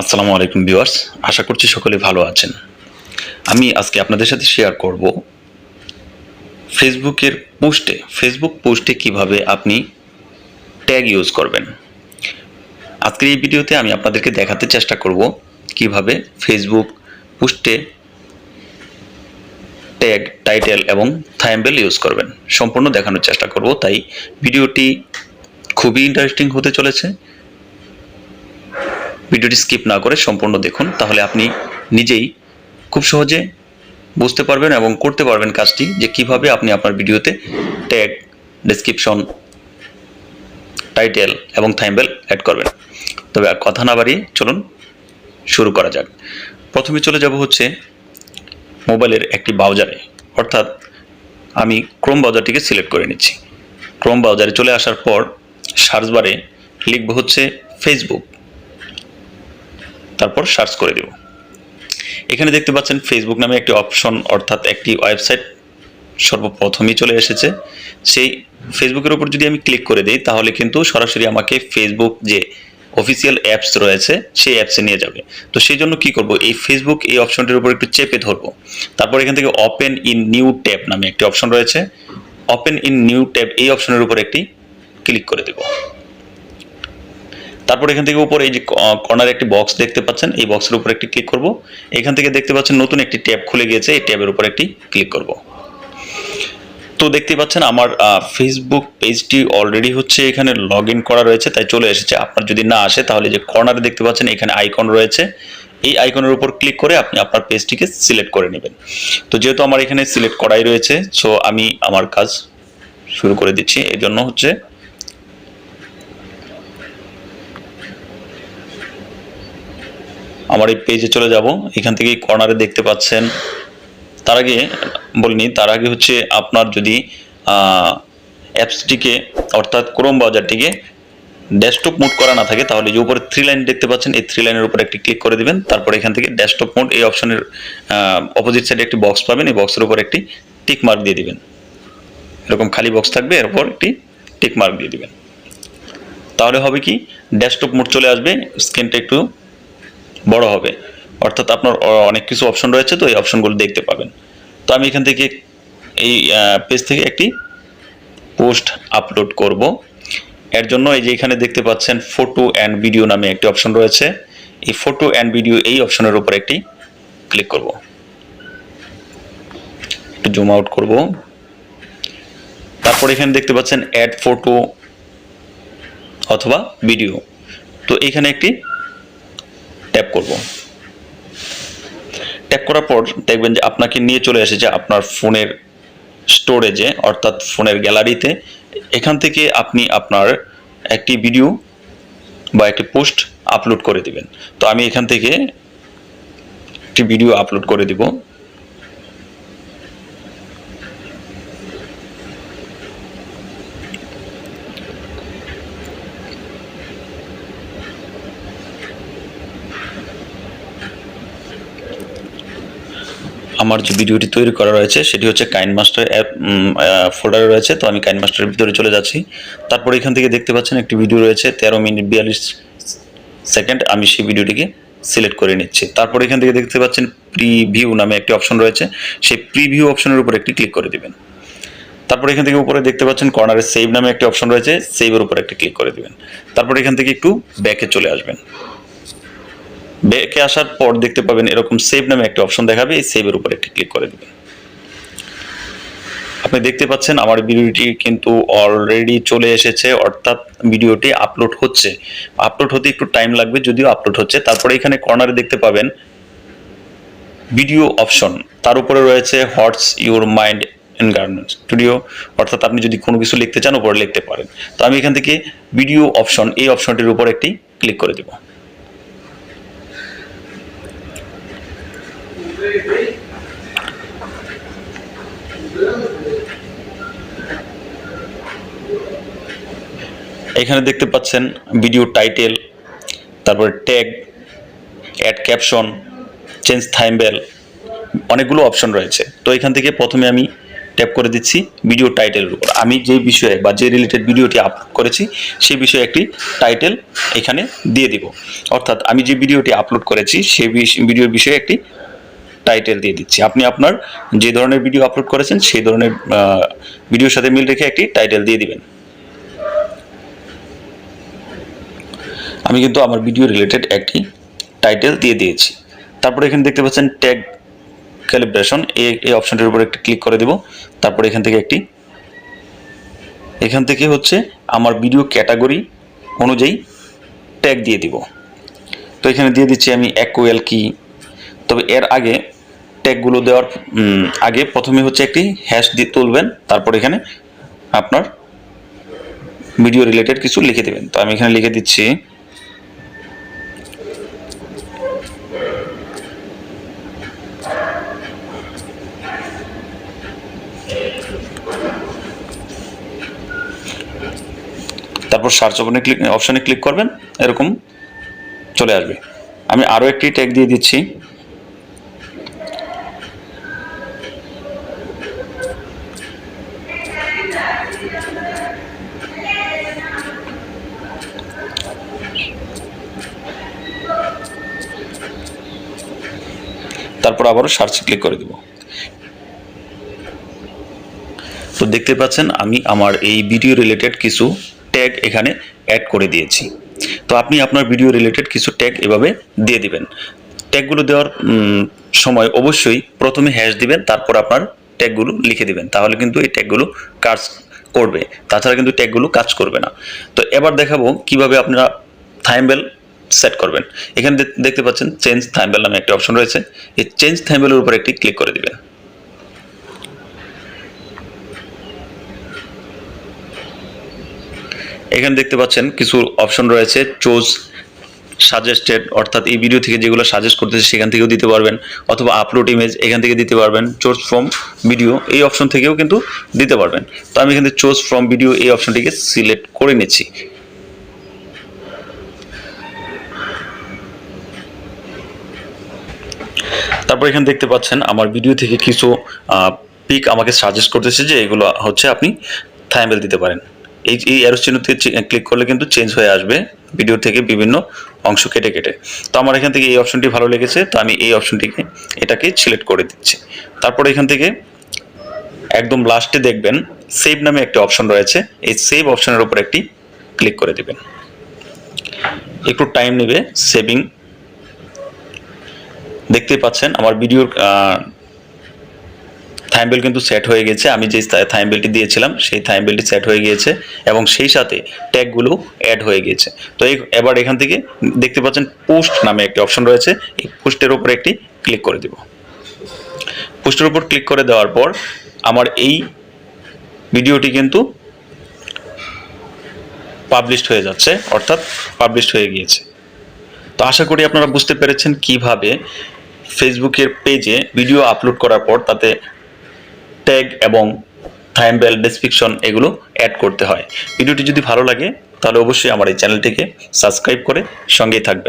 আসসালামু আলাইকুম ভিউয়ার্স, আশা করছি সকলে ভালো আছেন। আমি আজকে আপনাদের সাথে শেয়ার করব ফেসবুক পোস্টে কিভাবে আপনি ট্যাগ ইউজ করবেন। আজকের এই ভিডিওতে আমি আপনাদেরকে দেখাতে চেষ্টা করব কিভাবে ফেসবুক পোস্টে ট্যাগ, টাইটেল এবং থাম্বনেল ইউজ করবেন। সম্পূর্ণ দেখানোর চেষ্টা করব, তাই ভিডিওটি খুবই ইন্টারেস্টিং হতে চলেছে। ভিডিওটি স্কিপ না করে সম্পূর্ণ দেখুন, তাহলে আপনি নিজেই খুব সহজে বুঝতে পারবেন এবং করতে পারবেন কাজটি, যে কিভাবে আপনি আপনার ভিডিওতে ট্যাগ, ডেসক্রিপশন, টাইটেল এবং থাম্বনেল অ্যাড করবেন। তবে আর কথা না বাড়িয়ে চলুন শুরু করা যাক। প্রথমে চলে যাব হচ্ছে মোবাইলের একটি ব্রাউজারে, অর্থাৎ আমি ক্রোম ব্রাউজারটিকে সিলেক্ট করে নিচ্ছি। ক্রোম ব্রাউজারে চলে আসার পর সার্চ বারে লিখব হচ্ছে ফেসবুক, তারপর সার্চ করে দেব। এখানে দেখতে পাচ্ছেন ফেসবুক নামে একটি অপশন, অর্থাৎ একটি ওয়েবসাইট সর্বপ্রথমই চলে এসেছে। সেই ফেসবুকের উপর যদি আমি ক্লিক করে দিই, তাহলে কিন্তু সরাসরি আমাকে ফেসবুক যে অফিসিয়াল অ্যাপস রয়েছে সেই অ্যাপসে নিয়ে যাবে। তো সেই জন্য কি করব, এই ফেসবুক এই অপশনটির উপর একটু চেপে ধরবো। তারপর এখান থেকে ওপেন ইন নিউ ট্যাব নামে একটি অপশন রয়েছে, ওপেন ইন নিউ ট্যাব এই অপশনের উপর একটি ক্লিক করে দেব। তারপর এখান থেকে উপরে এই যে কর্নারে একটি বক্স দেখতে পাচ্ছেন, এই বক্সের উপর একটি ক্লিক করব। এখান থেকে দেখতে পাচ্ছেন নতুন একটি ট্যাব খুলে গিয়েছে, এই ট্যাবের উপর একটি ক্লিক করব। তো দেখতে পাচ্ছেন আমার ফেসবুক পেজটি অলরেডি হচ্ছে এখানে লগ ইন করা রয়েছে, তাই চলে এসেছে। আপনার যদি না আসে, তাহলে যে কর্নারে দেখতে পাচ্ছেন এখানে আইকন রয়েছে, এই আইকনের উপর ক্লিক করে আপনি আপনার পেজটিকে সিলেক্ট করে নেবেন। তো যেহেতু আমার এখানে সিলেক্ট করাই রয়েছে, সো আমি আমার কাজ শুরু করে দিচ্ছি। এই জন্য হচ্ছে আমার এই পেজে চলে যাব। এখান থেকে কর্নারে দেখতে পাচ্ছেন, তার আগে বলিনি, তার আগে হচ্ছে আপনার যদি অ্যাপসটিকে অর্থাৎ ক্রোম ব্রাউজারটিকে ডেস্কটপ মোড করা না থাকে, তাহলে যে উপরে 3 লাইন দেখতে পাচ্ছেন, এই 3 লাইনের উপর একটি ক্লিক করে দিবেন। তারপর এখান থেকে ডেস্কটপ মোড এই অপশনের অপোজিট সাইডে একটি বক্স পাবেন, এই বক্সের উপর একটি টিক মার্ক দিয়ে দিবেন। এরকম খালি বক্স থাকবে, এরপর একটি টিক মার্ক দিয়ে দিবেন। তাহলে হবে কি, ডেস্কটপ মোড চলে আসবে, স্ক্রিনটা একটু বড় হবে, অর্থাৎ আপনার অনেক কিছু অপশন রয়েছে, তো এই অপশনগুলো দেখতে পাবেন। তো আমি এখান থেকে এই পেজ থেকে একটি পোস্ট আপলোড করব। এর জন্য এই যে এখানে দেখতে পাচ্ছেন ফটো অ্যান্ড ভিডিও নামে একটি অপশন রয়েছে, এই ফটো অ্যান্ড ভিডিও এই অপশনের উপর একটি ক্লিক করব। একটু জুম আউট করব। তারপর এখানে দেখতে পাচ্ছেন অ্যাড ফটো অথবা ভিডিও, তো এখানে একটি ট্যাপ করব। ট্যাপ করার পর দেখবেন যে আপনাকে নিয়ে চলে এসেছে আপনার ফোনের স্টোরেজে, অর্থাৎ ফোনের গ্যালারিতে। এখান থেকে আপনি আপনার একটি ভিডিও বা একটি পোস্ট আপলোড করে দিবেন। তো আমি এখান থেকে একটি ভিডিও আপলোড করে দিব। আমার যে ভিডিওটি তৈরি করা রয়েছে সেটি হচ্ছে কাইনমাস্টার অ্যাপ ফোল্ডারে রয়েছে, তো আমি কাইনমাস্টারের ভিতরে চলে যাচ্ছি। তারপর এখান থেকে দেখতে পাচ্ছেন একটি ভিডিও রয়েছে 13 মিনিট 42 সেকেন্ড, আমি সেই ভিডিওটিকে সিলেক্ট করে নিচ্ছি। তারপর এখান থেকে দেখতে পাচ্ছেন প্রিভিউ নামে একটি অপশন রয়েছে, সেই প্রিভিউ অপশনের উপর একটি ক্লিক করে দিবেন। তারপর এখান থেকে উপরে দেখতে পাচ্ছেন কর্নারে সেভ নামে একটি অপশন রয়েছে, সেভের উপর একটি ক্লিক করে দিবেন। তারপর এখান থেকে একটু ব্যাকে চলে আসবেন। ব্যাকে আসার পর দেখতে পাবেন এরকম সেভ নামে একটা অপশন দেখাবে, এই সেভের উপর একটি ক্লিক করে দিবেন। আপনি দেখতে পাচ্ছেন আমার ভিডিওটি কিন্তু অলরেডি চলে এসেছে, অর্থাৎ ভিডিওটি আপলোড হচ্ছে। আপলোড হতে একটু টাইম লাগবে, যদিও আপলোড হচ্ছে। তারপরে এখানে কর্নারে দেখতে পাবেন ভিডিও অপশন, তার উপরে রয়েছে what's your mind in garments studio, অর্থাৎ আপনি যদি কোনো কিছু লিখতে চান উপরে লিখতে পারেন। তো আমি এখান থেকে ভিডিও অপশন এই অপশনটির উপর একটি ক্লিক করে দেব। এখানে দেখতে পাচ্ছেন ভিডিও টাইটেল, তারপরে tag, add caption, change thumbnail, অনেকগুলো অপশন রয়েছে। তো এখান থেকে প্রথমে আমি ট্যাপ করে দিচ্ছি ভিডিও টাইটেলের উপর। আমি যে বিষয়ে বা যে রিলেটেড ভিডিওটি আপলোড করেছি সেই বিষয়ে একটি টাইটেল এখানে দিয়ে দিব। অর্থাৎ আমি যে ভিডিওটি আপলোড করেছি সেই ভিডিওর বিষয়ে একটি টাইটেল দিয়ে দিচ্ছি। আপনি আপনার যে ধরনের ভিডিও আপলোড করেছেন সেই ধরনের ভিডিওর সাথে মিল রেখে একটি টাইটেল দিয়ে দিবেন। আমি কিন্তু আমার ভিডিও রিলেটেড একটি টাইটেল দিয়ে দিয়েছি। তারপরে এখানে দেখতে পাচ্ছেন ট্যাগ ক্যালিব্রেশন, এই অপশনটির উপর একটি ক্লিক করে দেব। তারপরে এখান থেকে হচ্ছে আমার ভিডিও ক্যাটাগরি অনুযায়ী ট্যাগ দিয়ে দিব। তো এখানে দিয়ে দিচ্ছি আমি একুএল কি। তবে এর আগে ট্যাগগুলো দেওয়ার আগে প্রথমে হচ্ছে একটি হ্যাশ দিয়ে তুলবেন, তারপর এখানে আপনার ভিডিও রিলেটেড কিছু লিখে দেবেন। তো আমি এখানে লিখে দিচ্ছি তারপর সার্চ অপশনে ক্লিক করবেন, এরকম চলে আসবে। আমি আরও একটি ট্যাগ দিয়ে দিচ্ছি। তারপর আবারও সার্চ ক্লিক করে দেব। তো দেখতে পাচ্ছেন আমি আমার এই ভিডিও রিলেটেড কিছু ট্যাগ এখানে অ্যাড করে দিয়েছি। তো আপনি আপনার ভিডিও রিলেটেড কিছু ট্যাগ এভাবে দিয়ে দিবেন। ট্যাগগুলো দেওয়ার সময় অবশ্যই প্রথমে হ্যাশ দিবেন, তারপর আপনার ট্যাগগুলো লিখে দিবেন, তাহলে কিন্তু এই ট্যাগগুলো কাজ করবে। তাছাড়া কিন্তু ট্যাগগুলো কাজ করবে না। তো এবার দেখাবো কিভাবে আপনারা থাম্বনেল সেট করবেন। এখানে দেখতে পাচ্ছেন চেঞ্জ থাম্বনেল নামে একটি অপশন রয়েছে। এই চেঞ্জ থাম্বনেলের উপর একটি ক্লিক করে দিবেন। এখানে দেখতে পাচ্ছেন কিছু অপশন রয়েছে, চুজ সাজেস্টেড, অর্থাৎ এই ভিডিও থেকে যেগুলো সাজেস্ট করতেছে সেখান থেকেও দিতে পারবেন, অথবা আপলোড ইমেজ এখান থেকে দিতে পারবেন, চুজ ফ্রম ভিডিও এই অপশন থেকেও কিন্তু দিতে পারবেন। তো আমি এখানে চুজ ফ্রম ভিডিও এই অপশনটিকে সিলেক্ট করে নিচ্ছি। তারপর এখানে দেখতে পাচ্ছেন আমার ভিডিও থেকে কিছু পিক আমাকে সাজেস্ট করতেছে যে এগুলো হচ্ছে আপনি থাম্বনেল দিতে পারেন। এই অ্যারো চিহ্নতে ক্লিক করলে কিন্তু চেঞ্জ হয়ে আসবে ভিডিও থেকে বিভিন্ন অংশ কেটে কেটে। তো আমার এখান থেকে এই অপশনটি ভালো লেগেছে, তো আমি এই অপশনটিকে এটাকে সিলেক্ট করে দিচ্ছি। তারপর এখান থেকে একদম লাস্টে দেখবেন সেভ নামে একটা অপশন রয়েছে, এই সেভ অপশনের উপর একটি ক্লিক করে দিবেন। একটু টাইম নেবে সেভিং। দেখতেই পাচ্ছেন আমার ভিডিওর থাম্বনেল কিন্তু সেট হয়ে গেছে। আমি যে থাম্বনেলটি দিয়েছিলাম সেই থাম্বনেলটি সেট হয়ে গিয়েছে এবং সেই সাথে ট্যাগগুলো অ্যাড হয়ে গিয়েছে। তো এবার এখান থেকে দেখতে পাচ্ছেন পোস্ট নামে একটি অপশন রয়েছে, এই পোস্টের উপর একটি ক্লিক করে দিব। পোস্টের উপর ক্লিক করে দেওয়ার পর আমার এই ভিডিওটি কিন্তু পাবলিশড হয়ে যাচ্ছে, অর্থাৎ পাবলিশড হয়ে গিয়েছে। তো আশা করি আপনারা বুঝতে পেরেছেন কিভাবে ফেসবুকের পেজে ভিডিও আপলোড করার পর তাতে ট্যাগ এবং থাম্বনেল ডেসক্রিপশন এগুলো অ্যাড করতে হয়। ভিডিওটি যদি ভালো লাগে তাহলে অবশ্যই আমার এই চ্যানেলটিকে সাবস্ক্রাইব করে সঙ্গেই থাকবেন।